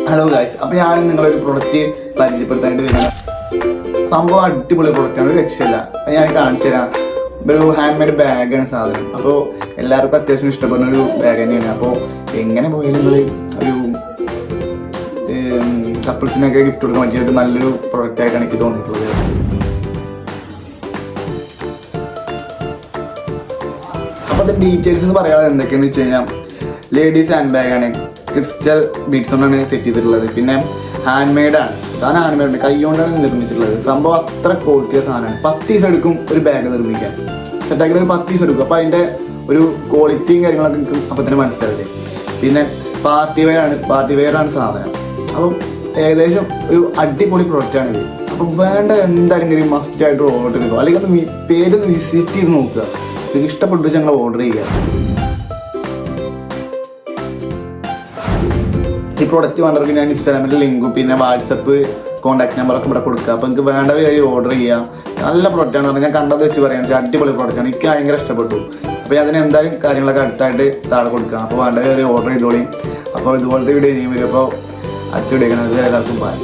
Hello guys, അപ്പോൾ ഞാൻ നിങ്ങളൊരു പ്രൊഡക്റ്റ് പരിചയപ്പെടുത്താനായിട്ട് വരുന്നത്. സംഭവം അടിപൊളി പ്രൊഡക്റ്റാണ്, ഒരു രക്ഷയില്ല. ഞാൻ കാണിച്ചു തരാം. ഒരു ഹാൻഡ് മെയ്ഡ് ബാഗാണ് സാധനം. അപ്പോൾ എല്ലാവർക്കും അത്യാവശ്യം ഇഷ്ടപ്പെടുന്ന ഒരു ബാഗ് തന്നെയാണ്. അപ്പോൾ എങ്ങനെ പോയാലും നിങ്ങൾ ഒരു കപ്പിൾസിനൊക്കെ ഗിഫ്റ്റ് കൊടുക്കാൻ പറ്റിയ ഒരു നല്ലൊരു പ്രൊഡക്റ്റായിട്ടാണ് എനിക്ക് തോന്നിയിട്ടുള്ളത്. അപ്പോൾ അത് ഡീറ്റെയിൽസ് എന്ന് പറയാതെ എന്തൊക്കെയാണെന്ന് വെച്ച് കഴിഞ്ഞാൽ, ലേഡീസ് ഹാൻഡ് ബാഗാണ്, ക്രിസ്റ്റൽ ബീഡ്സ് കൊണ്ടാണ് സെറ്റ് ചെയ്തിട്ടുള്ളത്. പിന്നെ ഹാൻഡ് മെയ്ഡാണ് സാധനം, ഹാൻഡ് മെയ്ഡ് കൈ കൊണ്ടാണ് നിർമ്മിച്ചിട്ടുള്ളത്. സംഭവം അത്ര ക്വാളിറ്റിയ സാധനമാണ്. 10 ദിവസം എടുക്കും ഒരു ബാഗ് നിർമ്മിക്കാൻ. സെറ്റാക്കി 10 ദിവസം എടുക്കും. അപ്പോൾ അതിൻ്റെ ഒരു ക്വാളിറ്റിയും കാര്യങ്ങളൊക്കെ എനിക്ക് അപ്പം തന്നെ മനസ്സിലാവില്ലേ. പിന്നെ പാർട്ടി വെയറാണ് സാധനം. അപ്പം ഏകദേശം ഒരു അടിപൊളി പ്രൊഡക്റ്റാണിത്. അപ്പം വേണ്ട എന്തായാലും മസ്റ്റായിട്ട് ഓർഡർ ചെയ്തോ, അല്ലെങ്കിൽ ഒന്ന് പേജൊന്ന് വിസിറ്റ് ചെയ്ത് നോക്കുക. നിങ്ങൾക്ക് ഇഷ്ടപ്പെട്ടു ഞങ്ങൾ ഓർഡർ ചെയ്യുക. ഈ പ്രൊഡക്റ്റ് വേണ്ടവർക്ക് ഞാൻ ഇൻസ്റ്റാഗ്രാമിൻ്റെ ലിങ്കും പിന്നെ വാട്സപ്പ് കോൺടാക്ട് നമ്പറൊക്കെ ഇവിടെ കൊടുക്കുക. അപ്പോൾ നിങ്ങൾക്ക് വേണ്ട കാര്യം ഓർഡർ ചെയ്യാം. നല്ല പ്രൊഡക്റ്റാണ് പറഞ്ഞാൽ ഞാൻ കണ്ടത് വെച്ച് പറയാം, അടിപൊളി പ്രൊഡക്റ്റാണ്, എനിക്ക് ഭയങ്കര ഇഷ്ടപ്പെട്ടു. അപ്പോൾ അതിന് എന്തായാലും കാര്യങ്ങളൊക്കെ അടുത്തായിട്ട് താഴെ കൊടുക്കാം. അപ്പോൾ വേണ്ട കാര്യം ഓർഡർ ചെയ്തോളി. അപ്പോൾ ഇതുപോലത്തെ വീഡിയോ ഇനിയും വരും. അപ്പോൾ അടുത്ത വീഡിയോ എല്ലാവർക്കും ബൈ.